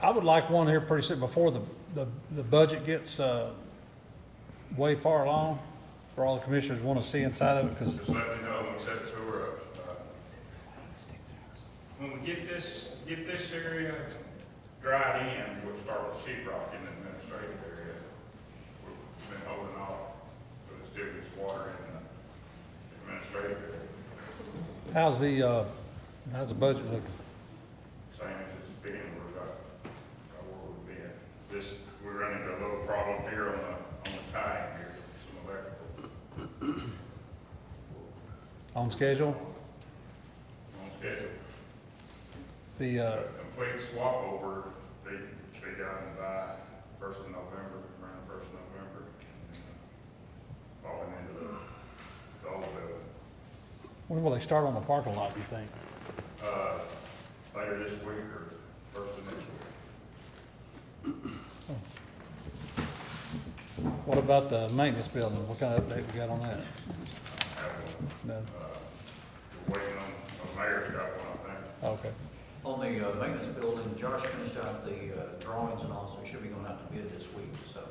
I would like one here pretty soon before the budget gets, way far along, for all the commissioners want to see inside of it, because Just let me know when we set the tour up. When we get this area dried in, we'll start with sheet rock in the administrative area. We've been holding off, but it's still gets water in the administrative area. how's the budget looking? Same as it's been, we've got where we've been. We're running into a little problem here on the tying here, some electrical On schedule? on schedule. The, Complete swap over, they done by 1st of November, around 1st of November. Falling into the old building. when will they start on the parking lot, do you think? Later this week or first of next week. What about the maintenance building? What kind of update we got on that? Have one. No? We're waiting on, the mayor's got one, I think. Okay. On the maintenance building, Josh finished out the drawings and also should be going out to bid this week. So I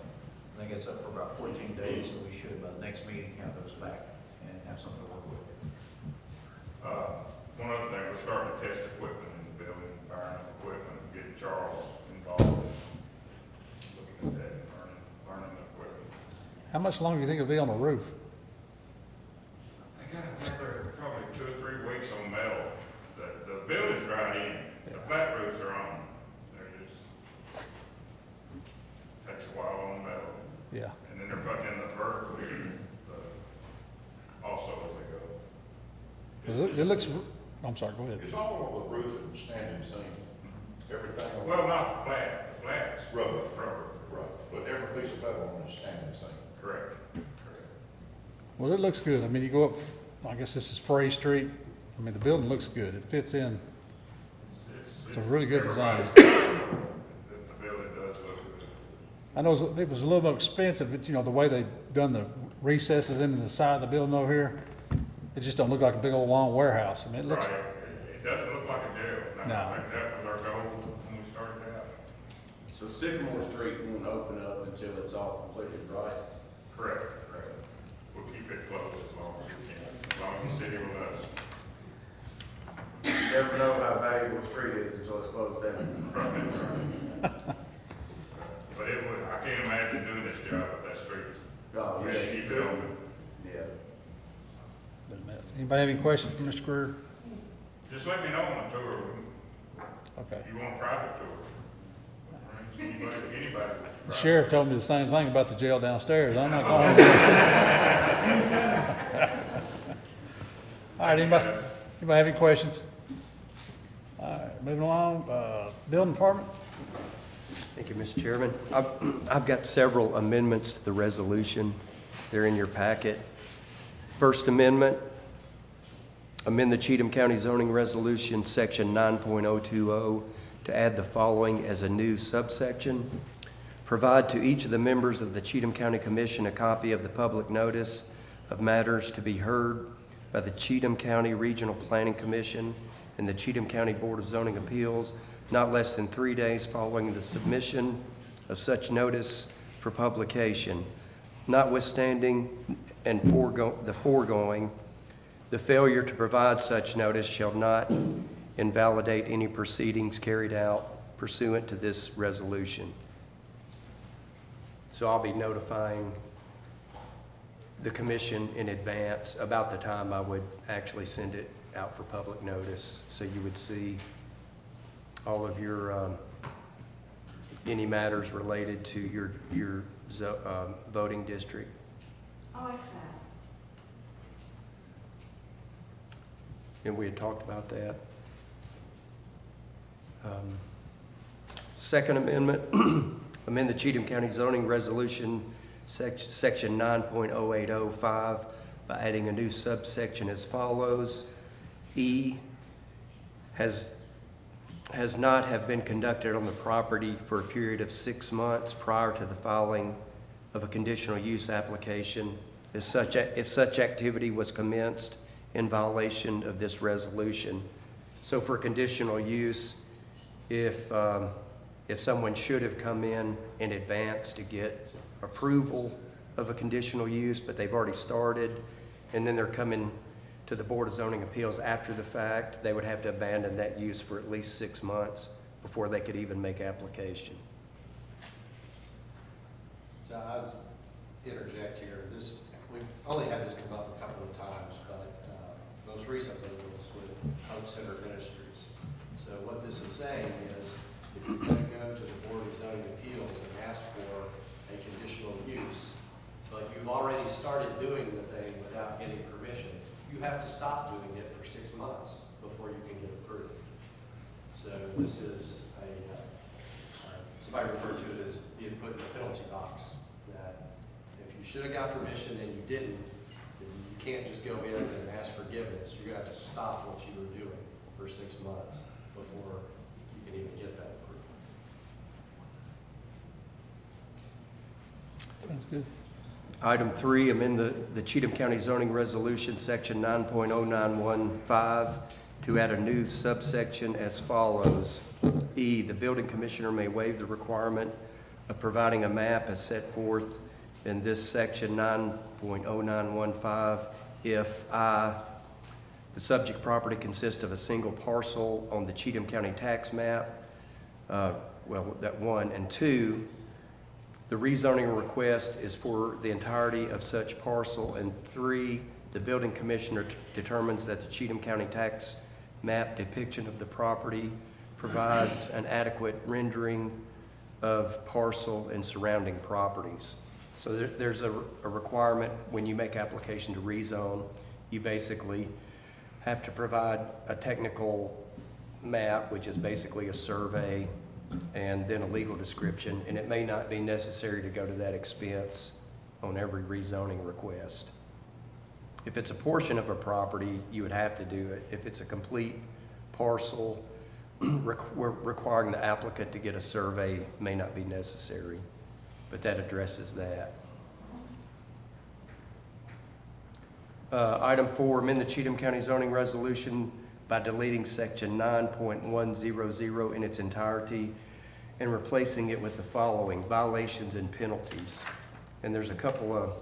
think it's up for about 14 days, and we should, by the next meeting, have those back and have something to work with. One other thing, we're starting to test equipment in the building, firing up equipment, getting Charles involved. Looking at that, learning the equipment. How much longer do you think it'll be on the roof? I got another probably 2 or 3 weeks on metal. The building's dried in, the flat roofs are on. They're just, takes a while on metal. Yeah. And then they're putting in the vertical, also as they go. 'Cause it looks, I'm sorry, go ahead. It's all on the roof and standing seam, everything on. Well, not the flat, the flat's Rubber. rubber. Right, but every piece of metal on is standing seam. Correct, correct. Well, it looks good. I mean, you go up, I guess this is Frey Street. I mean, the building looks good. It fits in. It's a really good design. The building does look good. I know it was a little more expensive, but you know, the way they done the recesses into the side of the building over here, it just don't look like a big old long warehouse. I mean, it looks, Right, it doesn't look like a jail. No. I think that was our goal when we started out. So Sycamore Street won't open up until it's all completed, right? Correct, correct. We'll keep it closed as long as we can, as long as the city will let us. You never know how valuable a street is until it's closed down. But it would, I can't imagine doing this job if that street is, Oh, we yeah, had to keep it open. Yeah. been a mess. Anybody have any questions for Mr. Greer? Just let me know on a tour. Okay. If you want a private tour. Anybody. The sheriff told me the same thing about the jail downstairs. I'm not going. All right, anybody have any questions? All right, moving along, building department? Thank you, Mr. Chairman. I've got several amendments to the resolution. They're in your packet. First amendment, amend the Cheatham County zoning resolution, section 9.020, to add the following as a new subsection. Provide to each of the members of the Cheatham County Commission a copy of the public notice of matters to be heard by the Cheatham County Regional Planning Commission and the Cheatham County Board of Zoning Appeals not less than 3 days following the submission of such notice for publication. Notwithstanding and the foregoing, the failure to provide such notice shall not invalidate any proceedings carried out pursuant to this resolution. So I'll be notifying the commission in advance about the time I would actually send it out for public notice, so you would see all of your, any matters related to your voting district. I like that. And we had talked about that. Second amendment, amend the Cheatham County zoning resolution, section 9.0805, by adding a new subsection as follows. E, has not have been conducted on the property for a period of 6 months prior to the filing of a conditional use application if such activity was commenced in violation of this resolution. So for conditional use, if if someone should have come in advance to get approval of a conditional use, but they've already started, and then they're coming to the Board of Zoning Appeals after the fact, they would have to abandon that use for at least 6 months before they could even make application. So I'll interject here. We've only had this come up a couple of times, but most recently was with Hope Center Ministries. So what this is saying is, if you're going to go to the Board of Zoning Appeals and ask for a conditional use, but you've already started doing the thing without getting permission, you have to stop doing it for 6 months before you can get approved. So this is somebody referred to it as being put in the penalty box, that if you should have got permission and you didn't, then you can't just go in and ask forgiveness. You're gonna have to stop what you were doing for 6 months before you can even get that approved. Sounds good. Item 3, amend the Cheatham County zoning resolution, section 9.0915, to add a new subsection as follows. E, the building commissioner may waive the requirement of providing a map as set forth in this section 9.0915 if I, the subject property consists of a single parcel on the Cheatham County tax map, well, that one, and 2, the rezoning request is for the entirety of such parcel, and 3, the building commissioner determines that the Cheatham County tax map depiction of the property provides an adequate rendering of parcel and surrounding properties. So there's a requirement when you make application to rezone, you basically have to provide a technical map, which is basically a survey, and then a legal description, and it may not be necessary to go to that expense on every rezoning request. If it's a portion of a property, you would have to do it. If it's a complete parcel, requiring the applicant to get a survey may not be necessary, but that addresses that. Item 4, amend the Cheatham County zoning resolution by deleting section 9.100 in its entirety and replacing it with the following: violations and penalties. And there's a couple of,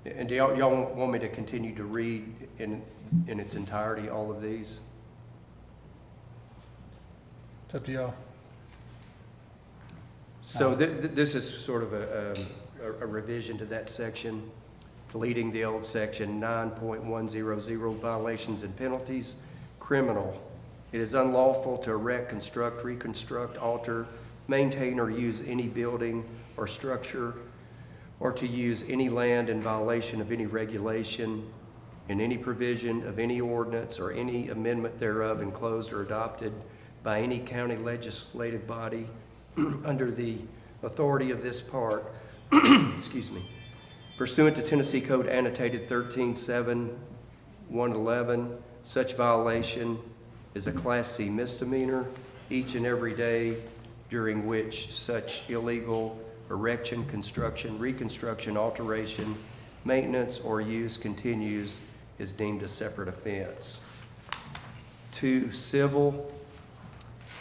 and do y'all want me to continue to read in its entirety all of these? It's up to y'all. So this is sort of a revision to that section, deleting the old section 9.100, violations and penalties. Criminal: it is unlawful to erect, construct, reconstruct, alter, maintain, or use any building or structure, or to use any land in violation of any regulation, in any provision of any ordinance or any amendment thereof enclosed or adopted by any county legislative body under the authority of this part, excuse me, pursuant to Tennessee Code annotated 13-7-111. Such violation is a Class C misdemeanor each and every day during which such illegal erection, construction, reconstruction, alteration, maintenance, or use continues is deemed a separate offense. 2, civil: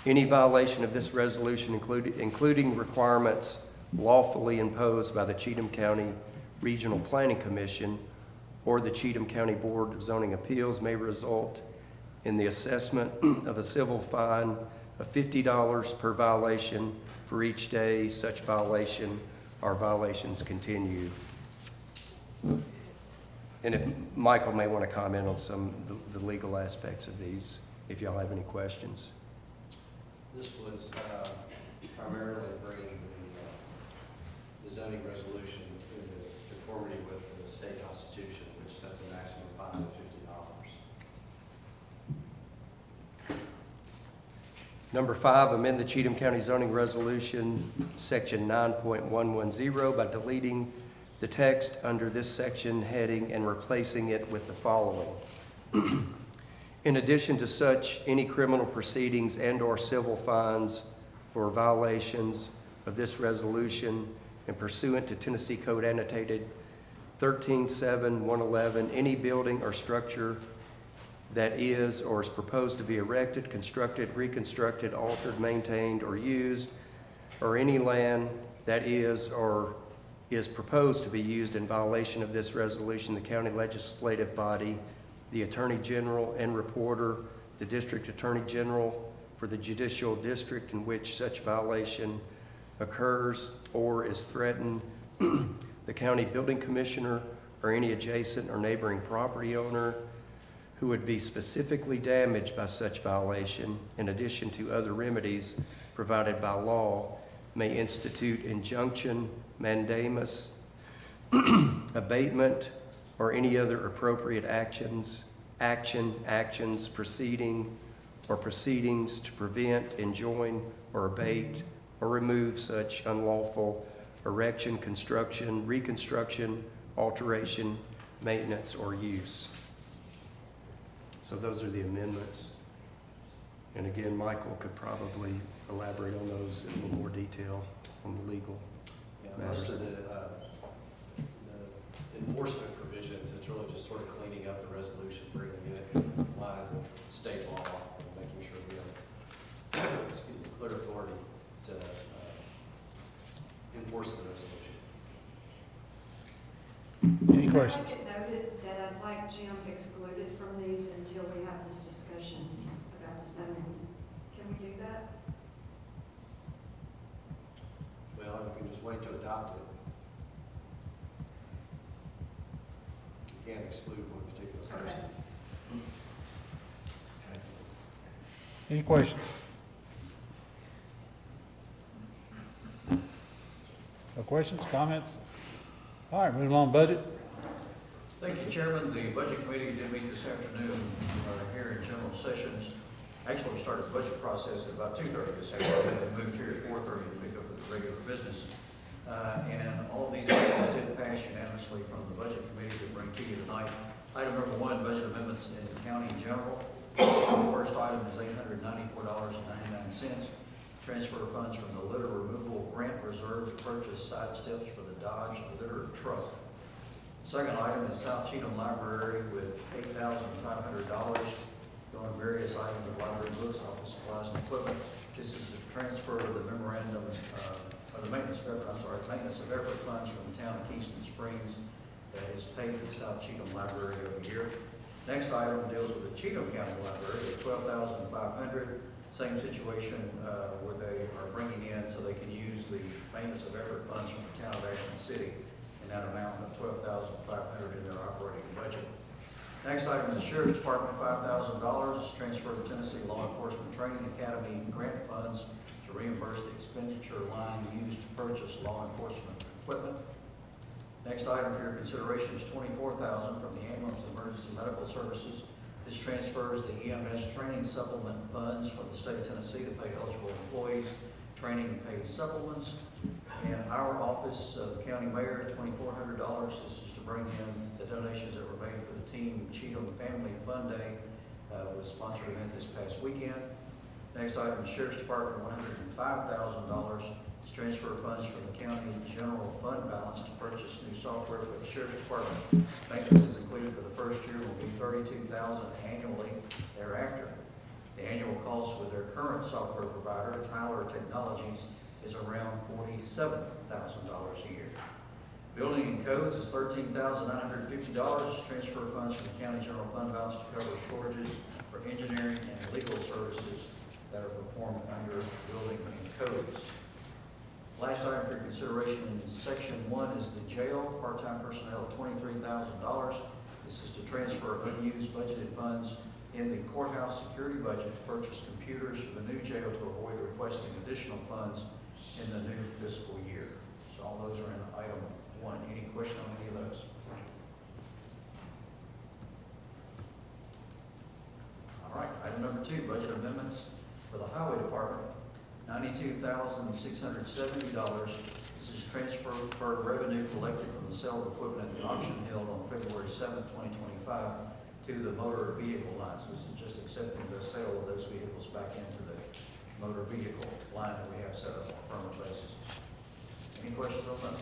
any violation of this resolution, including requirements lawfully imposed by the Cheatham County Regional Planning Commission or the Cheatham County Board of Zoning Appeals, may result in the assessment of a civil fine of $50 per violation for each day such violation or violations continue. And if Michael may want to comment on some of the legal aspects of these, if y'all have any questions. This was primarily bringing the zoning resolution into conformity with the state constitution, which sets a maximum fine of $50. Number 5, amend the Cheatham County zoning resolution, section 9.110, by deleting the text under this section heading and replacing it with the following. In addition to such, any criminal proceedings and/or civil fines for violations of this resolution and pursuant to Tennessee Code annotated 13-7-111, any building or structure that is or is proposed to be erected, constructed, reconstructed, altered, maintained, or used or any land that is or is proposed to be used in violation of this resolution, the county legislative body, the Attorney General and Reporter, the District Attorney General for the judicial district in which such violation occurs or is threatened, the county building commissioner, or any adjacent or neighboring property owner who would be specifically damaged by such violation, in addition to other remedies provided by law, may institute injunction, mandamus, abatement, or any other appropriate actions, proceeding, or proceedings to prevent, enjoin, or abate, or remove such unlawful erection, construction, reconstruction, alteration, maintenance, or use. So those are the amendments. And again, Michael could probably elaborate on those in a little more detail on the legal. Yeah, most of the enforcement provisions, it's really just sort of cleaning up the resolution, bringing it in line with state law, and making sure we have, excuse me, clear authority to enforce the resolution. Any questions? I'd like it noted that I'd like Jim excluded from these until we have this discussion about the zoning. Can we do that? Well, you can just wait to adopt it. You can't exclude one particular person. Any questions? No questions, comments? All right, moving along, budget. Thank you, Chairman. The Budget Committee did meet this afternoon here in general sessions. Actually, we started the budget process at about 2:30 this afternoon and moved here at 4:30 to pick up with the regular business. And all of these items did pass unanimously from the Budget Committee to bring to you tonight. Item number 1, budget amendments in the county in general. The first item is $894.99. Transfer funds from the litter removal grant reserve to purchase side steps for the Dodge litter truck. Second item is South Cheatham Library with $8,500 going to various items of library books, office supplies, and equipment. This is a transfer of the memorandum of the maintenance of effort funds from the town of Kingston Springs that is paid to the South Cheatham Library every year. Next item deals with the Cheatham County Library at $12,500. Same situation where they are bringing in so they can use the maintenance of effort funds from the town of Ashland City in that amount of $12,500 in their operating budget. Next item is the Sheriff's Department, $5,000, transfer to Tennessee Law Enforcement Training Academy grant funds to reimburse the expenditure line used to purchase law enforcement equipment. Next item for your consideration is $24,000 from the Ambulance Emergency Medical Services. This transfers the EMS training supplement funds from the state of Tennessee to pay eligible employees training and pay supplements. And our office of the county mayor, $2,400. This is to bring in the donations that were made for the Team Cheatham Family Fun Day, was sponsored event this past weekend. Next item, the Sheriff's Department, $105,000. This transfer funds from the county general fund balance to purchase new software for the Sheriff's Department. Maintenance is included for the first year will be $32,000 annually thereafter. The annual cost with their current software provider, Tyler Technologies, is around $47,000 a year. Building and codes is $13,950. Transfer funds from the county general fund balance to cover shortages for engineering and legal services that are performed under building and codes. Last item for your consideration in section 1 is the jail, part-time personnel of $23,000. This is to transfer unused budgeted funds in the courthouse security budget to purchase computers for the new jail to avoid requesting additional funds in the new fiscal year. So all those are in item 1. Any question on any of those? All right, item number 2, budget amendments for the highway department. $92,670. This is transfer for revenue collected from the sale of equipment at the auction held on February 7th, 2025 to the motor vehicle line. So this is just accepting the sale of those vehicles back into the motor vehicle line that we have set up on a permanent basis. Any questions on those?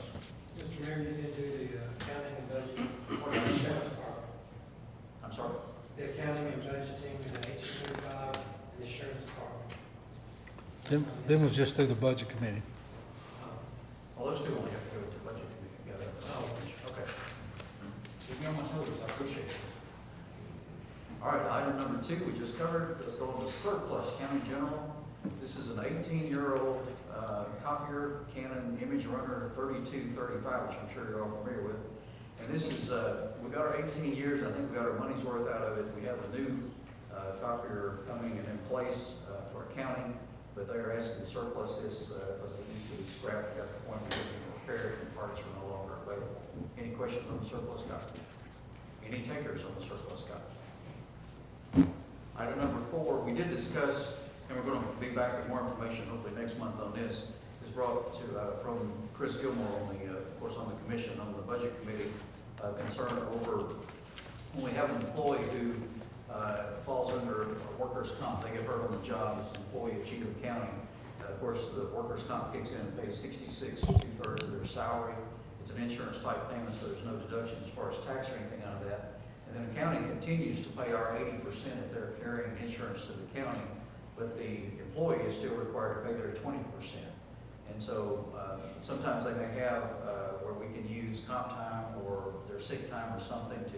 Mr. Mayor, you did do the accounting and budgeting for the sheriff's department. I'm sorry? The accounting and budgeting for the H-35 and the sheriff's department. Them was just through the budget committee. those two only have to go to the budget committee. Yeah, okay. Keep me on my toes, I appreciate it. All right, item number 2, we just covered. Let's go on to surplus, county general. This is an 18-year-old copier, Canon Image Runner 3235, which I'm sure you're all familiar with. And this is, we got our 18 years, I think we got our money's worth out of it. We have a new copier coming in place for accounting, but they're asking to surplus this because it needs to be scrapped at the point where we can repair it and parts are no longer available. Any questions on the surplus copy? Any takers on the surplus copy? Item number 4, we did discuss, and we're going to be back with more information hopefully next month on this, is brought to, from Chris Gilmore on the, of course, on the commission, on the budget committee, concern over when we have an employee who falls under workers' comp, they get hurt on the job as an employee of Cheatham County. Of course, the workers' comp kicks in and pays 66, 2/3 of their salary. It's an insurance type payment, so there's no deduction as far as tax or anything out of that. And then the county continues to pay our 80% if they're carrying insurance to the county, but the employee is still required to pay their 20%. And so sometimes they may have where we can use comp time or their sick time or something to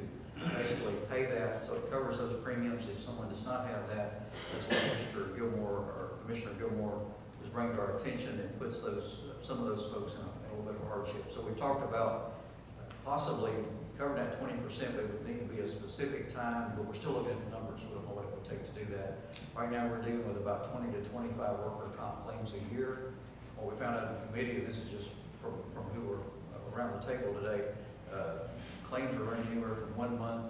basically pay that, so it covers those premiums. If someone does not have that, that's what Mr. Gilmore or Commissioner Gilmore was bringing to our attention, and puts those some of those folks in a little bit of hardship. So we've talked about possibly covering that 20%, but it would need to be a specific time, but we're still looking at the numbers. We don't know what it would take to do that. Right now, we're dealing with about 20 to 25 worker comp claims a year. What we found out in the committee, and this is just from who were around the table today, claims are running anywhere from 1 month,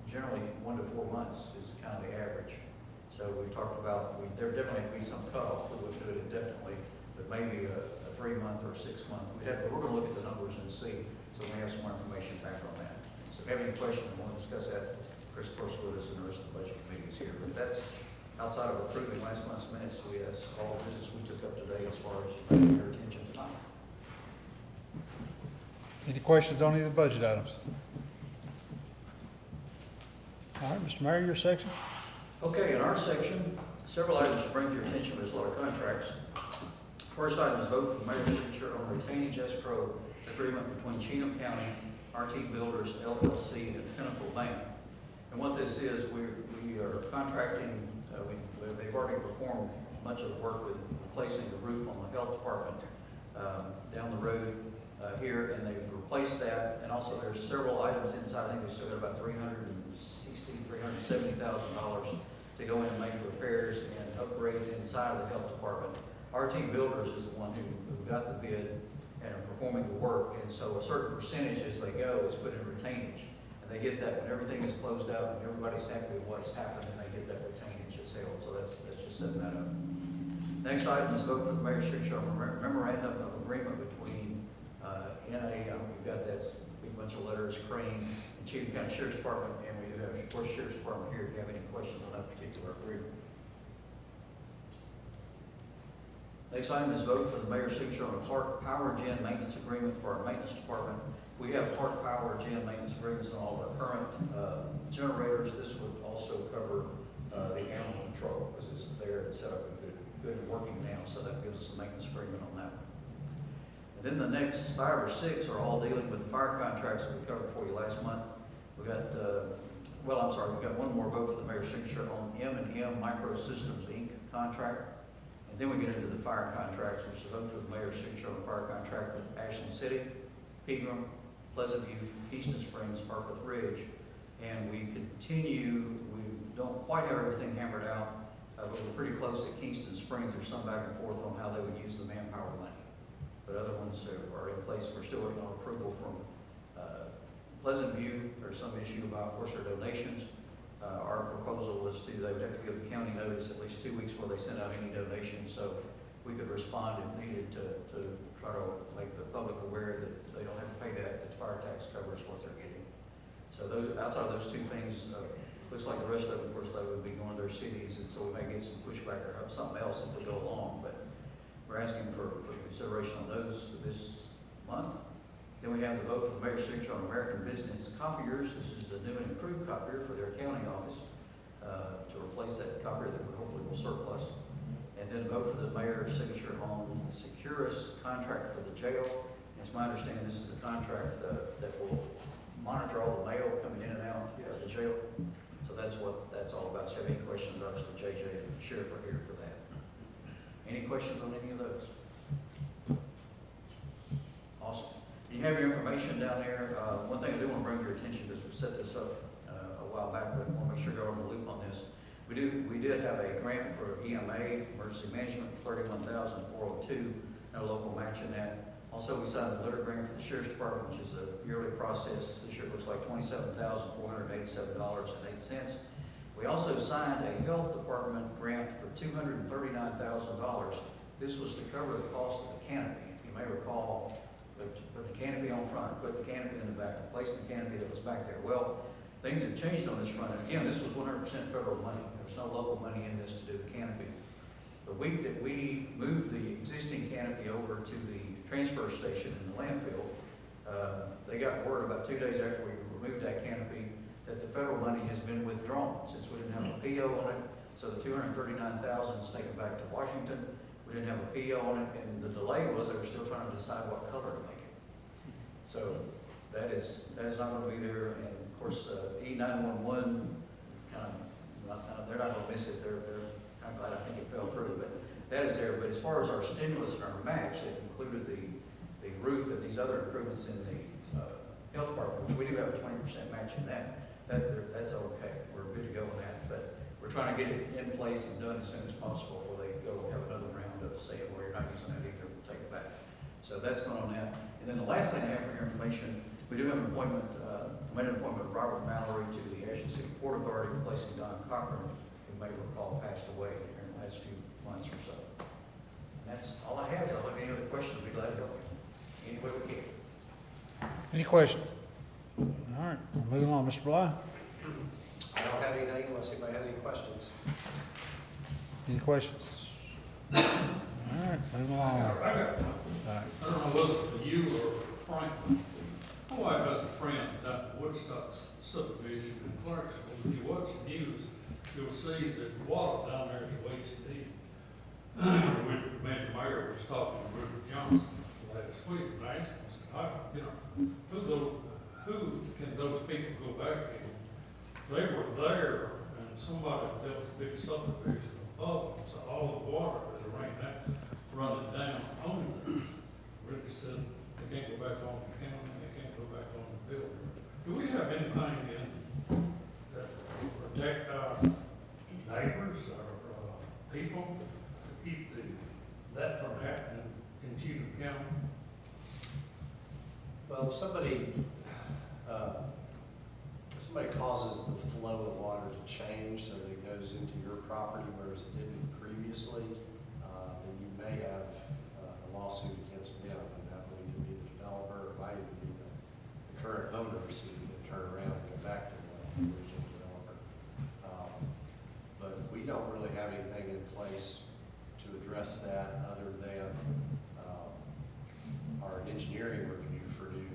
generally 1 to 4 months is kind of the average. So we talked about, there definitely have to be some cutoff. We wouldn't do it indefinitely, but maybe a 3-month or 6-month. We're going to look at the numbers and see, so we have some more information back on that. So if you have any questions, I want to discuss that, Chris, of course, with us, and the rest of the budget committee is here. But that's outside of approving last month's minutes. That's all the business we took up today as far as bringing your attention tonight. Any questions on any of the budget items? All right, Mr. Mayor, your section. Okay, in our section, several items to bring to your attention. There's a lot of contracts. First item is vote for the mayor's signature on retainage escrow agreement between Cheatham County, RT Builders LLC, and Pinnacle Bank. And what this is, we are contracting, they've already performed much of the work with replacing the roof on the health department down the road here, and they've replaced that. And also there's several items inside. I think we still got about $370,000 to go in and make repairs and upgrades inside of the health department. RT Builders is the one who got the bid and are performing the work, and so a certain percentage as they go is put in retainage. And they get that when everything is closed out and everybody's happy with what's happened, and they get that retainage as held. So that's just setting that up. Next item is vote for the mayor's signature on a memorandum of agreement between NA, we've got that big bunch of letters, Crane, and Cheatham County Sheriff's Department, and we do have, of course, Sheriff's Department here if you have any questions on that particular agreement. Next item is vote for the mayor's signature on a Clark Power Gen maintenance agreement for our maintenance department. We have Clark Power Gen maintenance agreements on all of our current generators. This would also cover the animal control, because it's there and set up and good and working now, so that gives us a maintenance agreement on that one. And then the next 5 or 6 are all dealing with the fire contracts that we covered for you last month. We got, we got one more vote for the mayor's signature on M&M Microsystems Inc. contract. And then we get into the fire contracts, which is a vote for the mayor's signature on the fire contract with Ashland City, Pegram, Pleasant View, Easton Springs, Harpeth Ridge. And we continue, we don't quite have everything hammered out, but we're pretty close at Kingston Springs. There's some back and forth on how they would use the manpower money. But other ones are in place. We're still waiting on approval from Pleasant View. There's some issue about, of course, their donations. Our proposal is they would have to give the county notice at least 2 weeks before they send out any donations, so we could respond if needed to try to make the public aware that they don't have to pay that the fire tax covers what they're getting. So those, outside of those 2 things, looks like the rest of them, of course, they would be going to their cities, and so we may get some pushback or something else as we go along, but we're asking for consideration on those this month. Then we have the vote for the mayor's signature on American Business Copiers. This is the new and improved copier for their accounting office to replace that copier that we hopefully will surplus. And then vote for the mayor's signature on Securus contract for the jail. It's my understanding this is a contract that will monitor all the mail coming in and out of the jail. So that's what that's all about. So if you have any questions, obviously JJ and the sheriff are here for that. Any questions on any of those? Awesome. You have your information down there. One thing I do want to bring to your attention is we set this up a while back, but I want to make sure you're on the loop on this. We did have a grant for EMA, emergency management, $31,402, no local match in that. Also, we signed a litter grant for the sheriff's department, which is a yearly process. This year looks like $27,487.08. We also signed a health department grant for $239,000. This was to cover the cost of the canopy. You may recall, put the canopy on front, put the canopy in the back, replacing the canopy that was back there. Well, things have changed on this front. And again, this was 100% federal money. There's no local money in this to do the canopy. The week that we moved the existing canopy over to the transfer station in the landfill, they got word about 2 days after we removed that canopy that the federal money has been withdrawn since we didn't have a PO on it. So the $239,000 is taken back to Washington. We didn't have a PO on it, and the delay was they were still trying to decide what color to make it. So that is not going to be there. And of course, E911 is kind of they're not going to miss it. They're kind of glad I think it fell through, but that is there. But as far as our stimulus and our match, it included the roof and these other improvements in the health department. We do have a 20% match in that. That's okay. We're good to go on that. But we're trying to get it in place and done as soon as possible before they go have another round of saying, well, you're not using that either, we'll take it back. So that's going on that. And then the last thing I have for your information, we do have an appointment, made an appointment with Robert Mallory to the Ashland City Port Authority, replacing Don Cochran, who may recall passed away in the last few months or so. And that's all I have. If you have any other questions, I'd be glad to help you any way we can. Any questions? All right, moving on, Mr. Bly. I don't have anything unless anybody has any questions. Any questions? All right, moving along. I got one. All right. I don't know whether it's for you or Franklin. My wife has a friend down at Woodstock subdivision in Clarksville. If you watch the news, you'll see that the water down there is waist deep. Mayor was talking to Rupert Johnson last week, and I asked him, I said, who can those people go back to? They were there, and somebody built a big subdivision above them, so all the water is running down on them. Ricky said they can't go back on the county, they can't go back on the building. Do we have anything in that protect our neighbors, our people, to keep that from happening in Cheatham County? Well, if somebody causes the flow of water to change so that it goes into your property whereas it didn't previously, then you may have a lawsuit against them, and that would either be the developer or might even be the current owners who can turn around and go back to the original developer. But we don't really have anything in place to address that other than our engineering review for new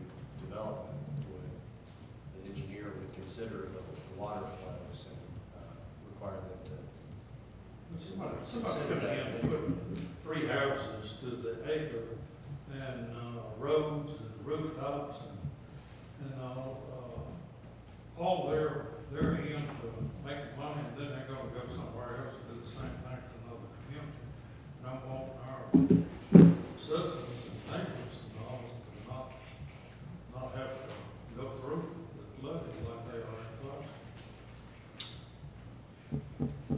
development. The engineer would consider the water flows and require them to. Somebody come in and put 3 houses to the acre and roads and rooftops and all their end to make money, and then they're gonna go somewhere else and do the same thing to another community. And I want our citizens and neighbors and all to not have to go through the flooding like they are in Clarksville.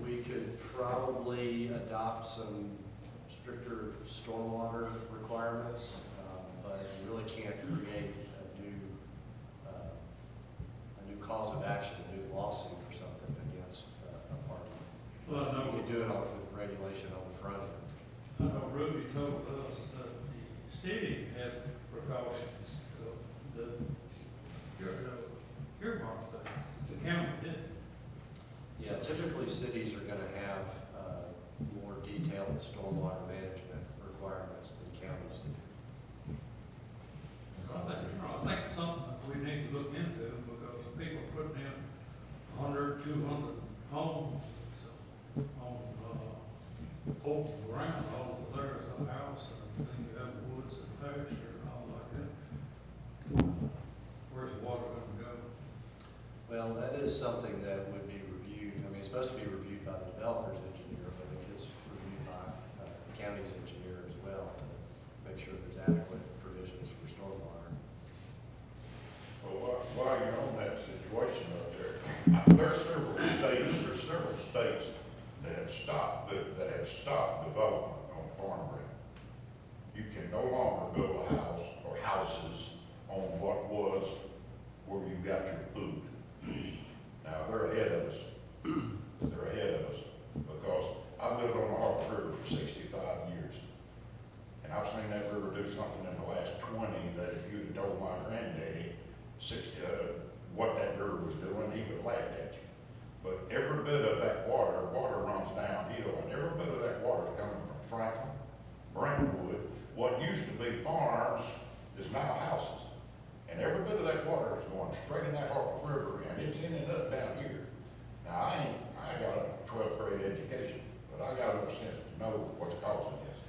We could probably adopt some stricter stormwater requirements, but you really can't create a new cause of action, a new lawsuit or something against a party. Well, I know You could do it with regulation on the front end. I know Ruby told us that the city had precautions, the county didn't. Yeah, typically cities are gonna have more detailed stormwater management requirements than counties do. So I think it's something that we need to look into, because people putting in 100, 200 homes on open ground, all there's a house, and then you have woods and pasture and all like that. county's engineer as well to make sure there's adequate provisions for stormwater. Well, while you're on that situation up there, there's several states that have stopped development on farm ground. You can no longer build a house or houses on what was where you got your food. Now, they're ahead of us. They're ahead of us because I've lived on the Harper River for 65 years. And I've seen that river do something in the last 20 that if you'd told my granddaddy what that river was doing, he would have laughed at you. But every bit of that water runs downhill, and every bit of that water is coming from Franklin, Brentwood. What used to be farms is now houses. And every bit of that water is going straight in that Harper River, and it's ending up down here. Now, I got a 12th grade education, but I got enough sense to know what's causing this.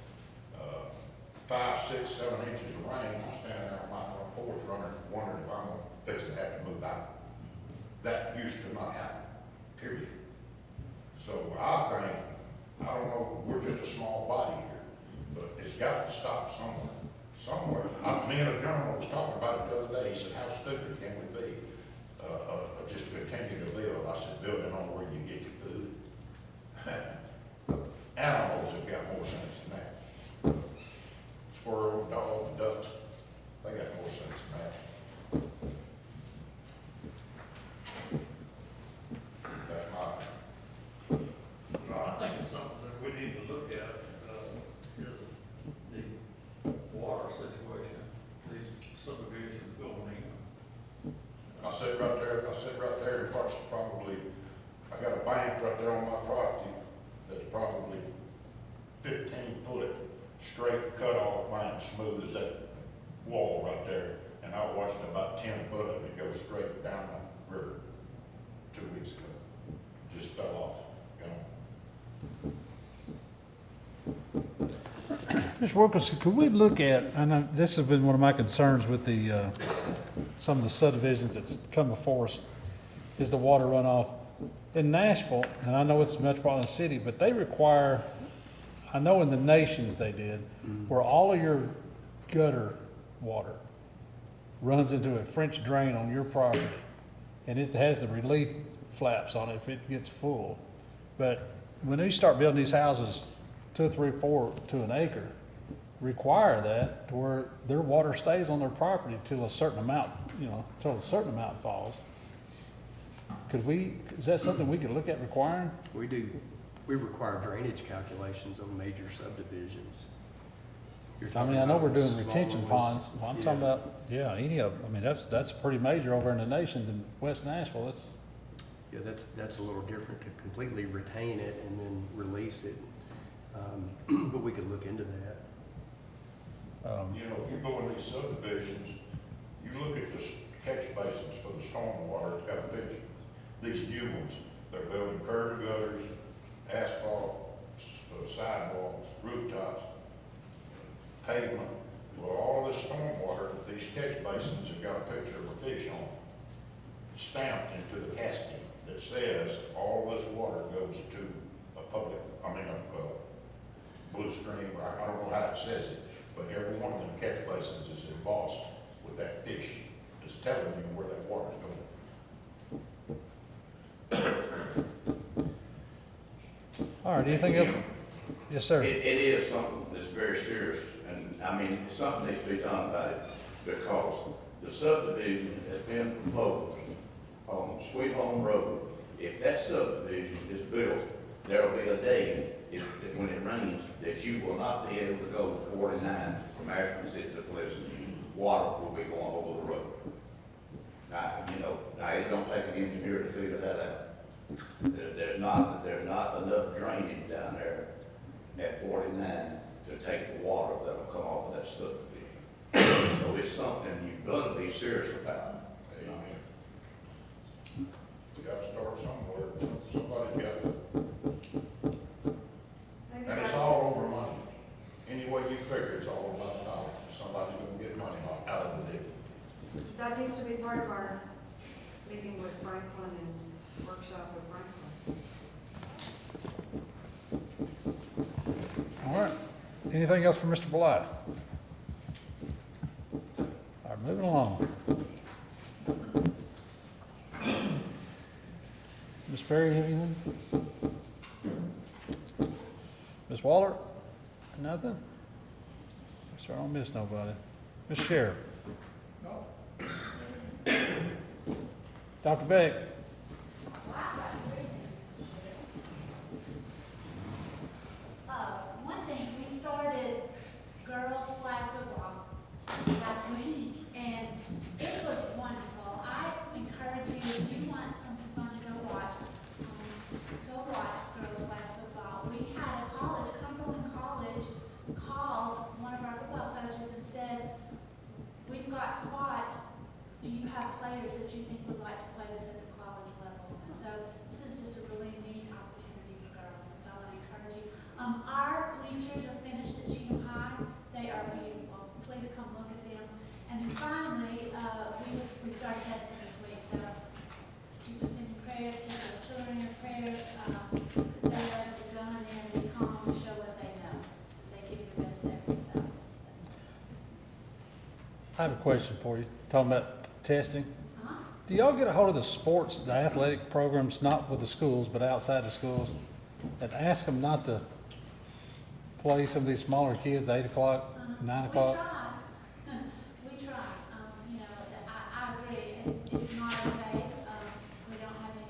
5, 6, 7 inches of rain, I'm standing out on my front porch wondering if I'm gonna fix it, have to move out. That used to not happen, period. So I don't know, we're just a small body here, but it's got to stop somewhere. Me and a gentleman was talking about it the other day. He said, how stupid can we be? Just continue to build. I said, building on where you get your food. Animals have got more sense than that. Squirrels, dogs, ducks, they got more sense than that. That's my, No, I think it's something that we need to look at, is the water situation, these subdivisions going in. I sit right there and probably, I got a bank right there on my property that's probably 15-foot straight cut off line, smooth as that wall right there. And I watched about 10 foot of it go straight down the river 2 weeks ago. Just fell off, Mr. Wilkerson, could we look at, I know this has been one of my concerns with the, some of the subdivisions that's come before us, is the water runoff. In Nashville, and I know it's a metropolitan city, but they require, I know in the Nations they did, where all of your gutter water runs into a French drain on your property, and it has the relief flaps on it if it gets full. But when they start building these houses, 2, 3, 4 to an acre, require that to where their water stays on their property till a certain amount, till a certain amount falls. Is that something we could look at requiring? We do, we require drainage calculations on major subdivisions. You're I mean, talking I know we're about doing smaller retention ones. ponds. Well, I'm talking Yeah. about, any of them. I mean, that's pretty major over in the Nations in West Nashville. Yeah, that's a little different to completely retain it and then release it. But we could look into that. you know, if you go in these subdivisions, you look at the catch basins for the stormwater, it's got a picture. These new ones, they're building curb gutters, asphalt, sidewalks, rooftops, pavement. Well, all this stormwater, these catch basins have got a picture of a fish on them, stamped into the casting that says all this water goes to a blue stream, I don't know how it says it, but every one of them catch basins is embossed with that fish. It's telling you where that water's going. All right, anything else? Yes, sir. It is something that's very serious, and I mean, it's something that needs to be done about it, because the subdivision has been proposed on Sweet Home Road. If that subdivision is built, there'll be a day, when it rains, that you will not be able to go 49 from Ashland City to Pleasant. Water will be going over the road. Now, it don't take an engineer to figure that out. There's not enough drainage down there at 49 to take the water that'll come off of that subdivision. So it's something you've got to be serious about. Amen. We got to start somewhere. Somebody's got to. Maybe And it's that- all over money. Any way you figure, it's all about dollars. Somebody's gonna get money out of the deal. That needs to be part of our meeting with Franklin, is workshop with Franklin. All right. Anything else for Mr. Bly? All right, moving along. Ms. Perry, have anything? Ms. Waller? Nothing? Make sure I don't miss nobody. Ms. Sheriff? No. Dr. Beck? One thing, we started girls flag football last week, and it was wonderful. I encourage you, if you want something fun to go watch girls flag football. We had a college, Cumberland College, called one of our football coaches and said, we've got spots. Do you have players that you think would like to play this at the college level? And so this is just a really neat opportunity for girls, and so I want to encourage you. Our bleachers are finished at Cheatham High. They are beautiful. Please come look at them. And then finally, we start testing this week, so keep us in your prayers, keep our children in your prayers. They're ready to go in there and be calm and show what they know. They give their best effort, so. I have a question for you, talking about testing. Do y'all get a hold of the sports, the athletic programs, not with the schools, but outside the schools, and ask them not to play some of these smaller kids, 8 o'clock, 9 o'clock? We try. You know, I agree. It's not okay. We don't have any,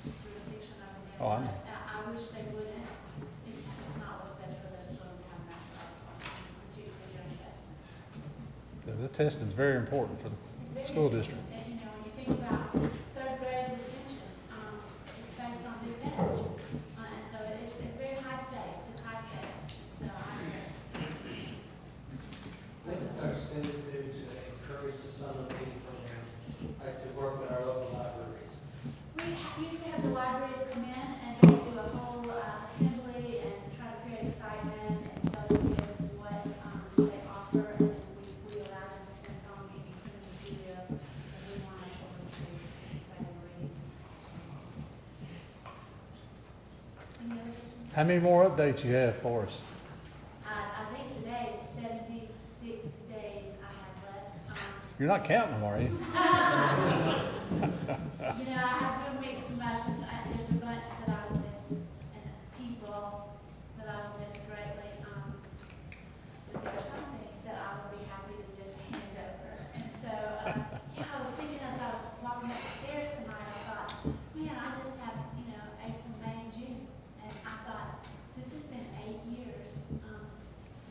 jurisdiction over them. Oh, I know. I wish they wouldn't. It's not what's best for those children coming back to our class, particularly during testing. The testing's very important for the school district. And, when you think about third grade retention, it's based on this test. And so it's very high stakes. It's high stakes. So I agree. What does our students do to encourage the summer reading program, like to work with our local libraries? We used to have the libraries come in and they do a whole assembly and try to create excitement and tell the kids what they offer, and then we allow them to send home any printed materials that we want to able to try to read. Any other questions? How many more updates you have for us? I think today it's 76 days I have left. You're not counting them, are you? I have real mixed emotions. There's a bunch that I will miss, and people that I will miss greatly. But there are some things that I will be happy to just hand over. And so, I was thinking as I was walking upstairs tonight, I thought, man, I just have, April, May, and June. And I thought, this has been 8 years.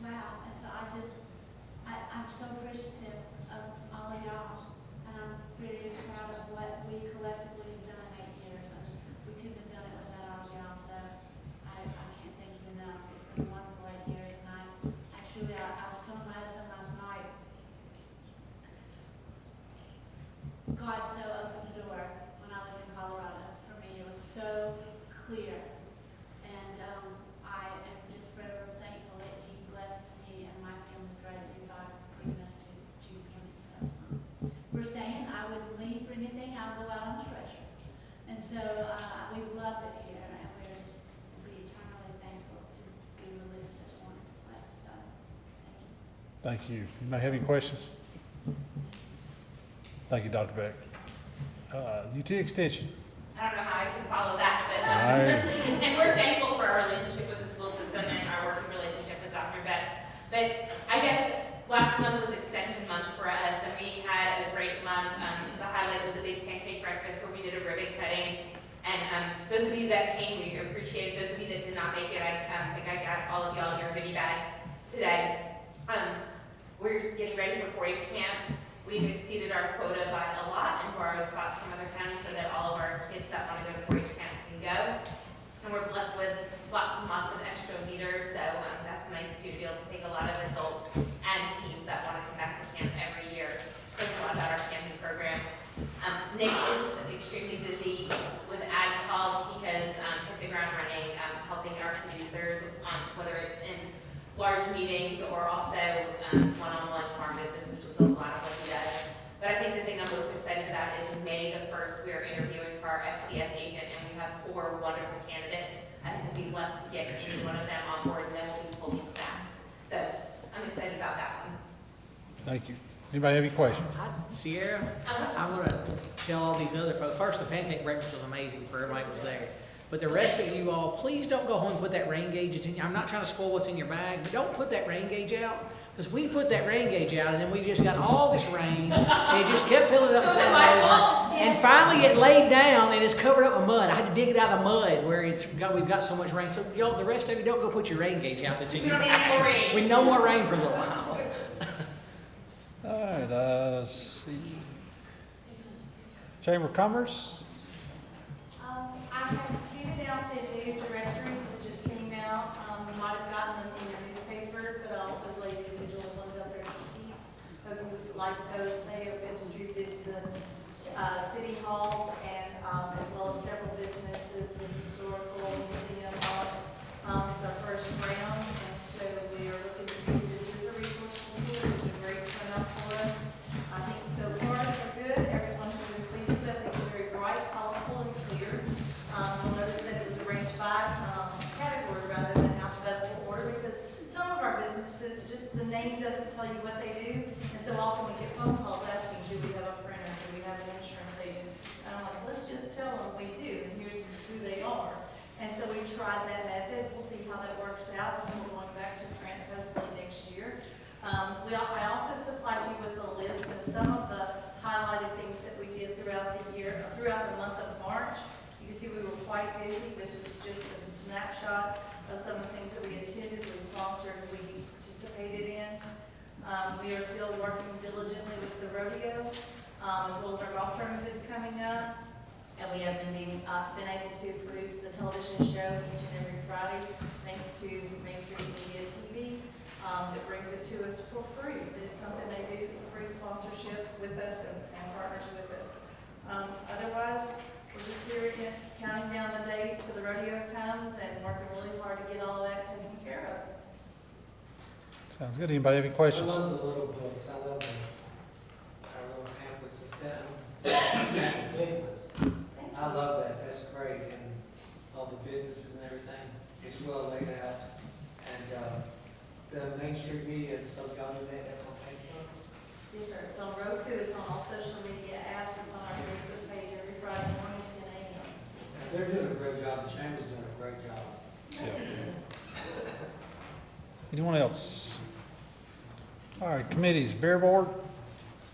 Wow. And so I'm so appreciative of all of y'all. And I'm very proud of what we collectively have done in 8 years. We couldn't have done it without all of y'all, so I can't thank you enough. It's been a wonderful 8 years, and I was telling my husband last night, God so opened the door when I lived in Colorado. For me, it was so clear. And I am just forever thankful that He blessed me and my family greatly by bringing us to Cheatham County. So we're staying. I wouldn't leave for anything. I'll go out on the treasure. And so we love it here, and we're just be eternally thankful to be able to live in such a wonderful place. So thank you. Thank you. You may have any questions? Thank you, Dr. Beck. UT Extension. I don't know how I can follow that, but, Right. and we're thankful for our relationship with the school system and our working relationship with Dr. Beck. But I guess last month was extension month for us, and we had a great month. The highlight was a big pancake breakfast where we did a ribbon cutting. And those of you that came, we appreciate it. Those of you that did not make it, I think I got all of y'all your goodie bags today. We're just getting ready for 4-H camp. We've exceeded our quota by a lot and borrowed spots from other counties so that all of our kids that want to go to 4-H camp can go. And we're blessed with lots and lots of extra leaders, so that's nice too, to be able to take a lot of adults and teams that want to come back to camp every year. So a lot about our camping program. Nick is extremely busy with ad calls. He has hit the ground running, helping our producers, whether it's in large meetings or also one-on-one farm visits, which is a lot of what he does. But I think the thing I'm most excited about is May the 1st, we are interviewing for our FCS agent, and we have 4 wonderful candidates. I think we'll be blessed to get any one of them on board, and then we'll be fully Thank you. Anybody have any questions? Sierra, I want to tell all these other folks, first, the pancake breakfast was amazing for everybody that was there. But the rest of you all, please don't go home and put that rain gauge in. I'm not trying to spoil what's in your bag, but don't put that rain gauge out. Because we put that rain gauge out, and then we just got all this rain, and it just kept filling up. So is it my fault? And finally, it laid down, and it's covered up with mud. I had to dig it out of the mud where we've got so much rain. So, y'all, the rest of you, don't go put your rain gauge out that's in your bag. We don't need any more rain. We no more rain for a little while. All right, let's see. Chamber of Commerce? I have handed out the new directories that just came out. We might have gotten them in the newspaper, but I also laid individual ones up there for seats. But we would like those, they have been distributed to the city halls and as well as several businesses, the historical museum. It's our first round, and so we are looking to see if this is a resource for you. It's a great turnout for us. I think so far so good. Everyone's been pleased with it. They're very bright, colorful, and clear. You'll notice that it was arranged by category rather than alphabetical order because some of our businesses, just the name doesn't tell you what they do. And so often we get phone calls asking, do we have a printer? Do we have an insurance agent? And I'm like, let's just tell them we do, and here's who they are. And so we tried that method. We'll see how that works out when we're going back to print hopefully next year. I also supplied you with a list of some of the highlighted things that we did throughout the year, throughout the month of March. You can see we were quite busy. This is just a snapshot of some of the things that we attended, we sponsored, we participated in. We are still working diligently with the rodeo, as well as our golf tournament that's coming up. And we have been able to produce the television show each and every Friday, thanks to Main Street Media TV, that brings it to us for free. It's something they do for free sponsorship with us and partners with us. Otherwise, we're just here again, counting down the days till the rodeo comes and working really hard to get all of that taken care of. Sounds good. Anybody have any I questions? love the little books, I love our little pamphlets and stuff. The big ones. I love that, that's great, and all the businesses and everything, it's well laid out. And, the Main Street Media, so y'all do that, that's on Facebook? Yes, sir. It's on Roku, it's on all social media apps, it's on our Facebook page every Friday morning at 10 a.m. And they're doing a great job, the chamber's doing a great job. Anyone else? All right, committees, Bear Board?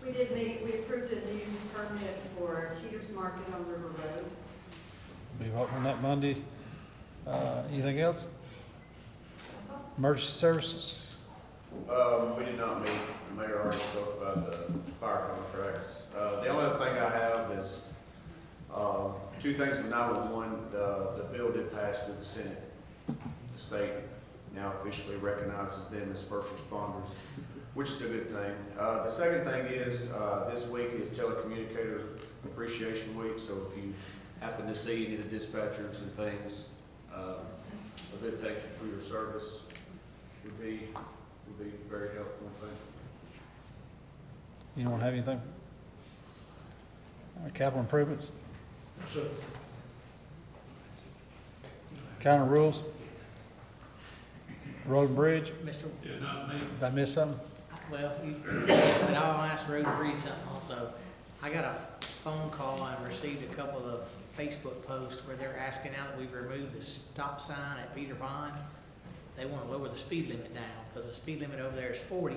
We did meet, we approved a new permit for Teeter's Market on River Road. Be voting on that Monday. Anything else? That's all. Emergency services? We did not meet, the mayor already spoke about the fire contracts. The only other thing I have is, two things with 911, the bill did pass through the Senate. The state now officially recognizes them as first responders, which is a good thing. The second thing is, this week is Telecommunicator Appreciation Week, so if you happen to see any of the dispatchers and things, a big thank you for your service would be very helpful, I think. Anyone have anything? All right, capital improvements? So, County rules? Road and bridge? Mr. yeah, not me. Did I miss something? Well, but I'll ask Road and Bridge something also. I got a phone call and received a couple of Facebook posts where they're asking now that we've removed the stop sign at Peter Pond. They want to lower the speed limit down because the speed limit over there is 40.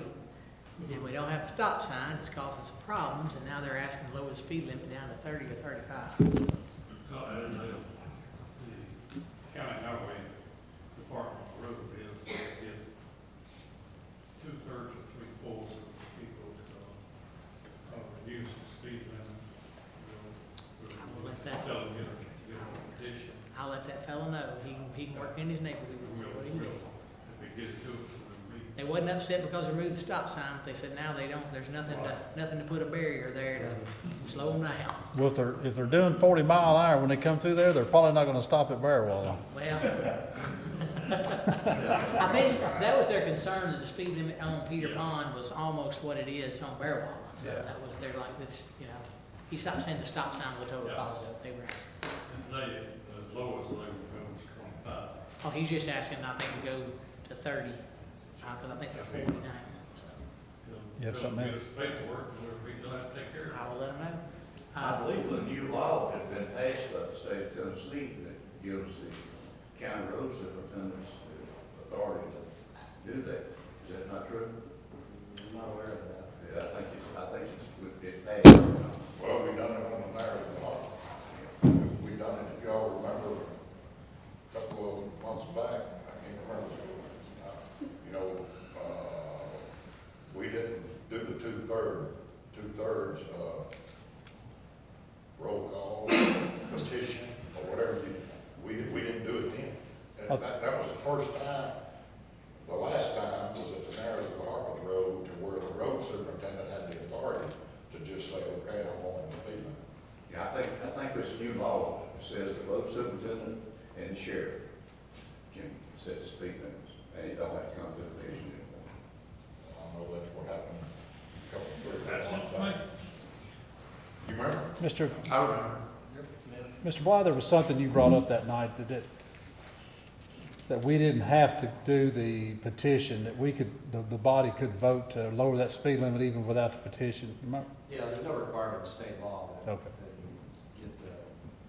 And we don't have the stop sign, it's causing some problems, and now they're asking to lower the speed limit down to 30 or 35. So, the county highway department road is, if 2/3 or 3/4 of the people, use the speed limit, I will let that- tell them, get a petition. I'll let that fellow know. He can work in his neighborhood and see what he can do. If they get it to us, then we. They wasn't upset because we removed the stop sign, but they said now they don't, there's nothing to put a barrier there to slow them down. Well, if they're doing 40 mile an hour when they come through there, they're probably not gonna stop at Bearwall. Well, I think that was their concern, that the speed limit on Peter Pond was almost what it is on Bearwall. So that was their, like, it's, he stopped saying the stop sign was a total cause of it. They were asking. And they, the lowest they would go is 25. Oh, he's just asking, I think, to go to 30, because I think they're 40 now, so. You have something Get else? us paperwork, and we'll be glad to take care of it. I will let them know. I believe a new law has been passed by the state of Tennessee that gives the county road superintendents the authority to do that. Is that not true? I'm not aware of that. Yeah, I think it's passed. Well, we done it on the narrative law. We done it, if y'all remember, a couple of months back, I can't remember. You know, we didn't do the two-thirds, roll call, petition, or whatever we didn't do it then. And that was the first time. The last time was at the narrows of the Harpeth Road, to where the road superintendent had the authority to just say, okay, I'm on the speed limit. Yeah, I think this new law says the road superintendent and the sheriff can set the speed limits, and it don't have to come to the commission anymore. I know that's what happened a couple, three That's months something. back. You remember? I remember. Mr. Bly, there was something you brought up that night that we didn't have to do the petition, that we could, the body could vote to lower that speed limit even without the petition. Remember? Yeah, there's no requirement in state law that, Okay. that you get the.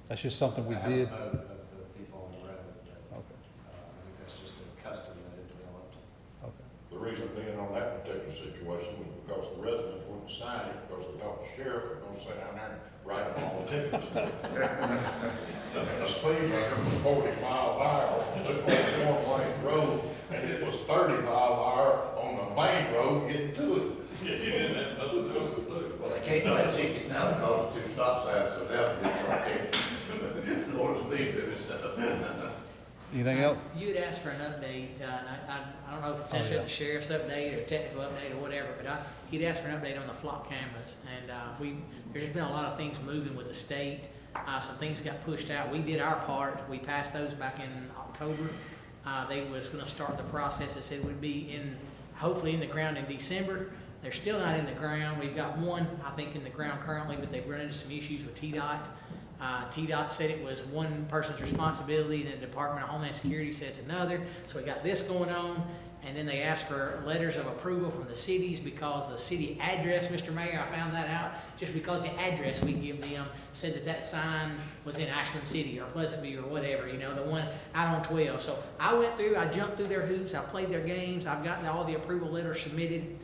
That's just something we have did. a vote of the people on the road. But, Okay, I think that's just a custom that it developed. okay. The reason being on that particular situation was because the residents wouldn't sign it, because they thought the sheriff was gonna sit down there and write them all the tickets. The speed limit was 40 miles an hour, took on one lane road, and it was 30 miles an hour on the main road getting to it. Yeah, you didn't have nothing else to do. Well, they can't write tickets now because of two stop signs, so now they're right there. Lower the speed limit stuff. Anything else? You had asked for an update, and I don't know if it's Oh, necessarily yeah. the sheriff's update or technical update or whatever, but he'd asked for an update on the flock cameras, and there's just been a lot of things moving with the state. Some things got pushed out. We did our part. We passed those back in October. They was gonna start the process. They said it would be hopefully in the ground in December. They're still not in the ground. We've got one, I think, in the ground currently, but they've run into some issues with TDOT. TDOT said it was one person's responsibility, and the Department of Homeland Security said it's another. So we got this going on, and then they asked for letters of approval from the cities because the city address, Mr. Mayor, I found that out, just because the address we give them said that sign was in Ashland City or Pleasant View or whatever, the one out on 12. So I went through, I jumped through their hoops, I played their games, I've gotten all the approval letters submitted.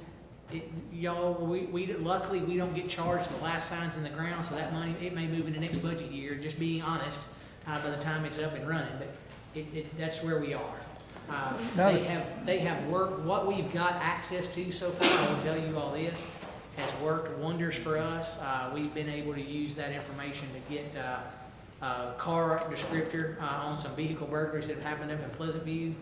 Luckily, we don't get charged the last signs in the ground, so that money, it may move in the next budget year, just being honest, by the time it's up and running, but that's where we are. They have worked, what we've got access to so far, I will tell you all this, has worked wonders for us. We've been able to use that information to get a car descriptor on some vehicle burglaries that have happened up in Pleasant View.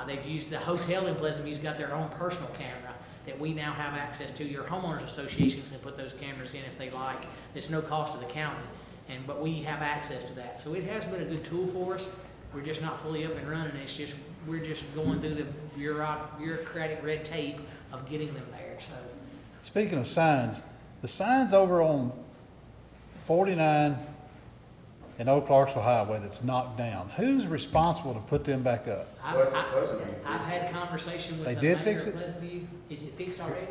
They've used, the hotel in Pleasant View's got their own personal camera that we now have access to. Your homeowners associations can put those cameras in if they like. It's no cost to the county, but we have access to that. So it has been a good tool for us. We're just not fully up and running. We're just going through the bureaucratic red tape of getting them there. So Speaking of signs, the signs over on 49 and Old Clarksville Highway that's knocked down, who's responsible to put them back up? Pleasant. I've had conversation with They the did mayor fix of it? Pleasant View. Is it fixed already?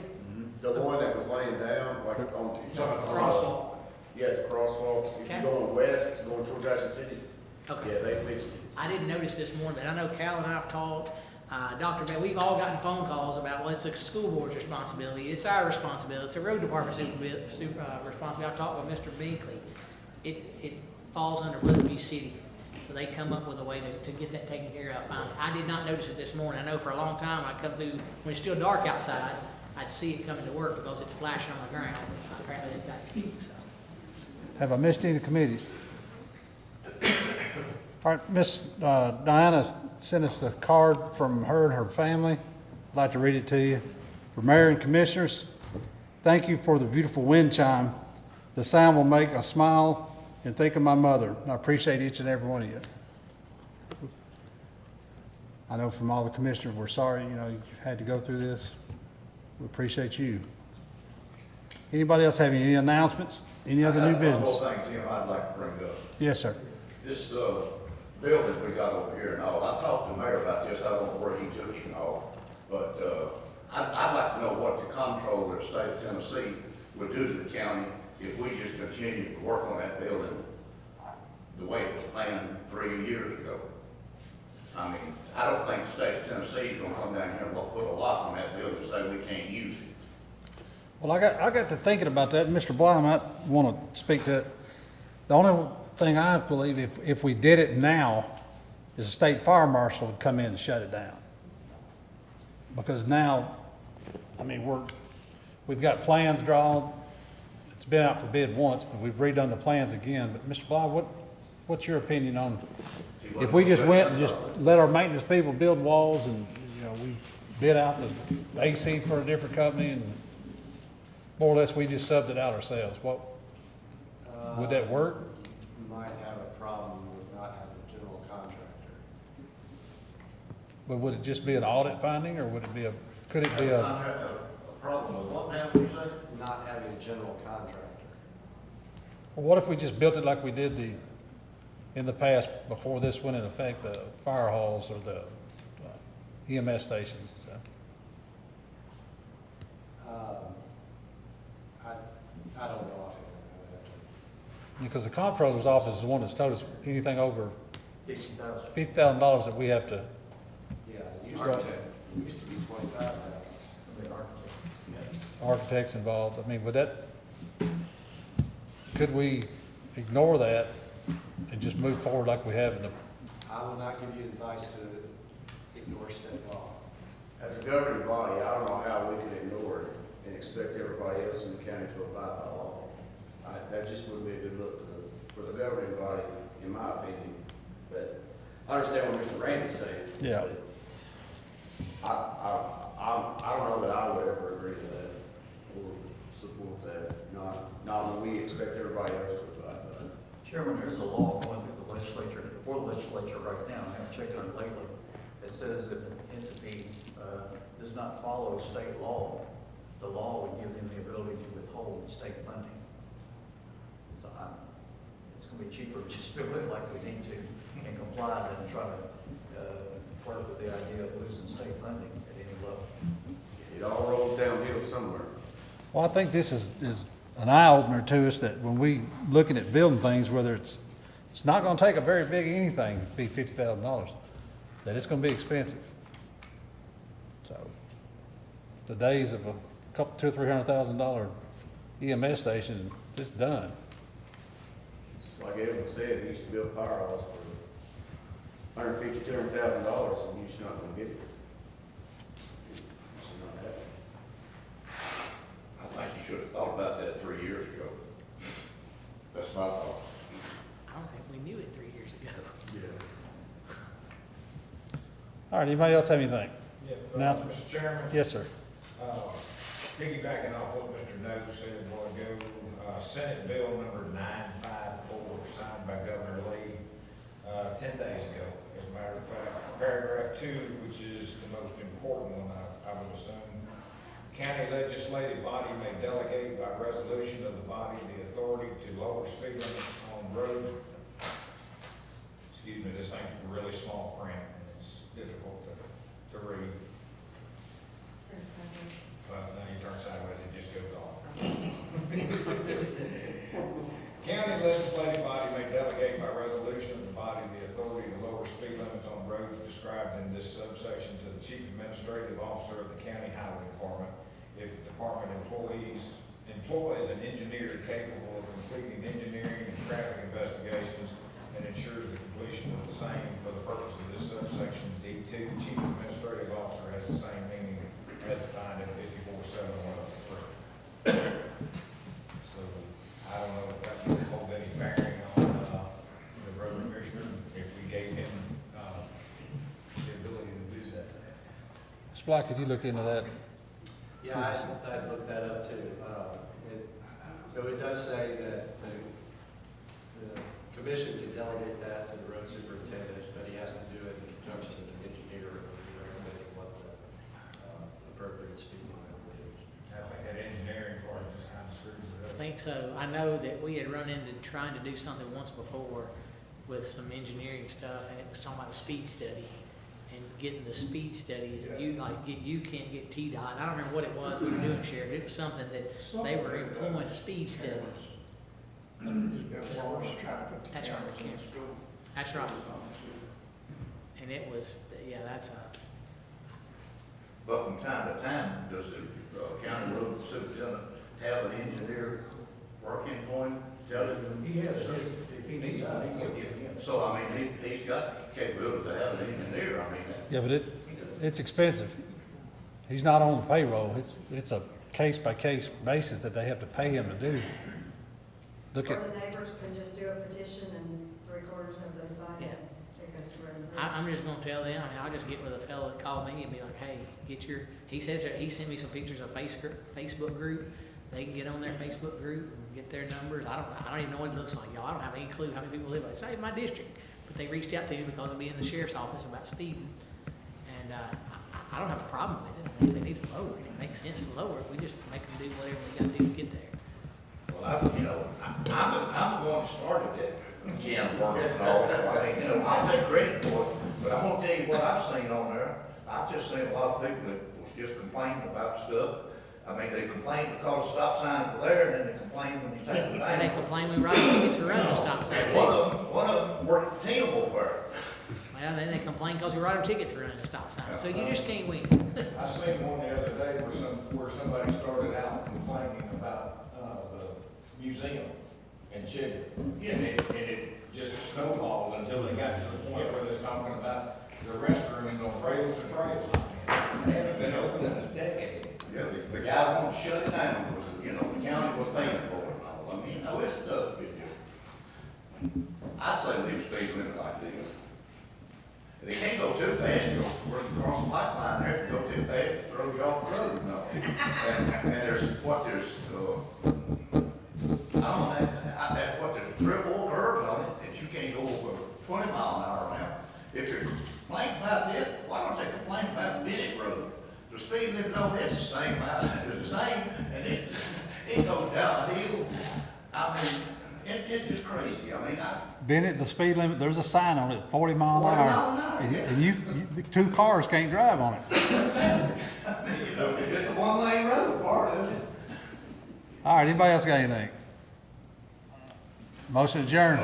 The one that was laying down, like on. Crosswalk. Yeah, the crosswalk, if Okay. you're going west, going towards Ashland City, Okay. yeah, they fixed it. I didn't notice this morning, but I know Cal and I have talked, Dr. Bell, we've all gotten phone calls about, well, it's a school board's responsibility, it's our responsibility, it's a road department's responsibility. I talked with Mr. Binkley. It falls under Pleasant View City, so they come up with a way to get that taken care of finally. I did not notice it this morning. I know for a long time, I come through, when it's still dark outside, I'd see it coming to work because it's flashing on the ground. Apparently they've got it fixed, so. Have I missed any of the committees? All right, Miss Diana sent us a card from her and her family. I'd like to read it to you. For Mayor and Commissioners, thank you for the beautiful wind chime. The sound will make us smile and think of my mother. I appreciate each and every one of you. I know from all the commissioners, we're sorry, you had to go through this. We appreciate you. Anybody else have any announcements? Any other new One business? more thing, Tim, I'd like to bring up. Yes, sir. This, building we got over here and all, I talked to the mayor about this, I don't know where he took it and all, but, I'd like to know what the comptroller Tennessee would do to the county if we just continued to work on that building the way it was planned 3 years ago. I mean, I don't think the state of Tennessee is gonna come down here and put a lock on that building and say we can't use it. Well, I got to thinking about that, and Mr. Bly might want to speak to it. The only thing I believe, if we did it now, is the state fire marshal would come in and shut it down. Because now, I mean, we've got plans drawn, it's been out for bid once, but we've redone the plans again. But Mr. Bly, what's your opinion on, if we just went and just let our maintenance people build walls and, you know, we bid out the AC for a different company and more or less we just subbed it out ourselves, what, would that work? You might have a problem with not having a general contractor. But would it just be an audit finding, or would it be could it be I a, have a problem with what now, you say? Not having a general contractor. well, what if we just built it like we did in the past, before this went in effect, the fire halls or the EMS stations? So. I don't know. Because the comptroller's office is the one that's told us anything over $50,000. $50,000 that we have to, Yeah, it used to be 25,000. The architect. Yeah. architects involved. I mean, could we ignore that and just move forward like we have in the, I will not give you advice to ignore state law. As a governing body, I don't know how we can ignore it and expect everybody else in the county to abide by law. That just wouldn't be a good look for the governing body, in my opinion. But I understand what Mr. Randy's saying. Yeah. but I don't know that I would ever agree to that or support that, not when we expect everybody else to abide by it. Chairman, there's a law going through the legislature, before the legislature right now, I haven't checked on it lately. It says if an entity does not follow state law, the law would give them the ability to withhold state funding. So it's gonna be cheaper to just build it like we need to and comply than try to flirt with the idea of losing state funding at any level. It all rolls downhill somewhere. well, I think this is an eye opener to us that when we looking at building things, whether it's not gonna take a very big anything to be $50,000, that it's gonna be expensive. So, the days of a couple, $200,000 or $300,000 EMS station, it's done. It's like Evan said, he used to build firehouses for $150,000 to $200,000, and you're just not gonna get it. It's just not happening. I think you should have thought about that 3 years ago. That's my thoughts. I don't think we knew it 3 years ago. Yeah. All right, anybody else have anything? Yeah, Announcement? Mr. Chairman, Yes, sir. piggybacking off what Mr. Noe said a while ago, Senate Bill number 954, signed by Governor Lee 10 days ago. As a matter of fact, paragraph 2, which is the most important one, I would assume. County legislative body may delegate by resolution of the body the authority to lower speed limits on roads. Excuse me, this thing's really small print, and it's difficult to read. Well, now you turn sideways, it just goes on. County legislative body may delegate by resolution of the body the authority to lower speed limits on roads described in this subsection to the chief administrative officer of the county highway department if the department employs an engineer capable of completing engineering and traffic investigations and ensures the completion of the same for the purpose of this subsection. D2, chief administrative officer has the same meaning as defined in 54.7.103. So I don't know if that would hold any bearing on the road commissioner, if we gave him the ability to do that. Mr. Black, could you look into that? Yeah, I looked that up too. So it does say that the commission can delegate that to the road superintendent, but he has to do it in conjunction with an engineer who recommending what the appropriate speed limit is. I think that engineering part just kind of screws it I up. think so. I know that we had run into trying to do something once before with some engineering stuff, and it was talking about a speed study. and getting the speed studies, and you can't get T-Dot. I don't remember what it was we were doing, Sheriff. It was something that they were employing a speed study. That's right, Karen. That's right. And it was, yeah, that's a, But from time to time, does the county road superintendent have an engineer working for him, telling him? He has, if he needs one, he can get him. So, I mean, he's got the capability to have an engineer, I mean. Yeah, but it's expensive. He's not on the payroll. It's a case-by-case basis that they have to pay him to do. Look Or at, the neighbors can just do a petition and 3/4 of them sign it. It goes to road and bridge. I'm just gonna tell them, I mean, I'll just get with a fella that called me and be like, hey, he says that he sent me some pictures of Facebook group. They can get on their Facebook group and get their numbers. I don't even know what it looks like, y'all. I don't have any clue how many people live. It's not even my district. But they reached out to me because of me in the sheriff's office about speeding. And, I don't have a problem with it. I mean, if they need to lower it, it makes sense to lower it. We just make them do whatever we gotta do to get there. Well, I'm the one that started that can of worms and all, so I mean, I'll take credit for it. But I'm gonna tell you what I've seen on there. I've just seen a lot of people that was just complaining about stuff. I mean, they complain because the stop signs were there, and then they complain when you take them down. And they complain we write tickets for running a stop sign. And one of them worked for T-Mobile there. Well, then they complain because we write them tickets for running a stop sign. So you just can't win. I seen one the other day where somebody started out complaining about, the museum in Cheatham. And it just snowballed until they got to the point where they're talking about the restrooms on rails to trails. They haven't been open in a decade. Yeah, the guy wanted to shut it down, because, the county was paying for it and all. I mean, it's tough to get there. I'd say leave speed limit like this. They can't go too fast, we're across the pipeline there. If you go too fast, it throws you off the road, no. And there's, I don't know, there's 3 or 4 curves on it that you can't go over 20 mile an hour now. If you're complaining about this, why don't they complain about Bennett Road? The speed limit on it's the same, it's the same, and it goes downhill. I mean, it's just crazy. I mean, Bennett, the speed limit, there's a sign on it, 40 mile an 40 hour. mile an hour, And yeah. and you, the 2 cars can't drive on it. it's a 1-lane road, part of it. All right, anybody else got anything? Motion adjourned.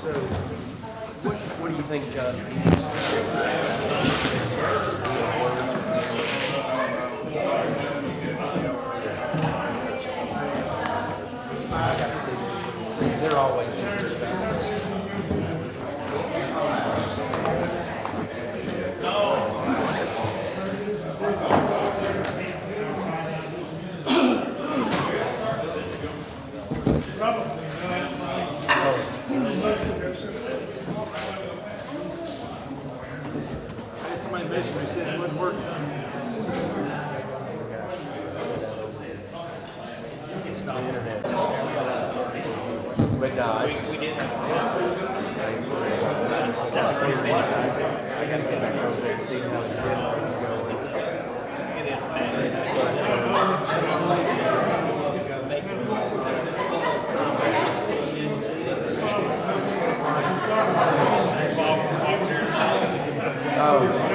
So, what do you think, John? I gotta see, they're always interesting. Somebody basically said it wasn't working. But no, it's. We did. I gotta get back over there and see how this demo is going. Oh.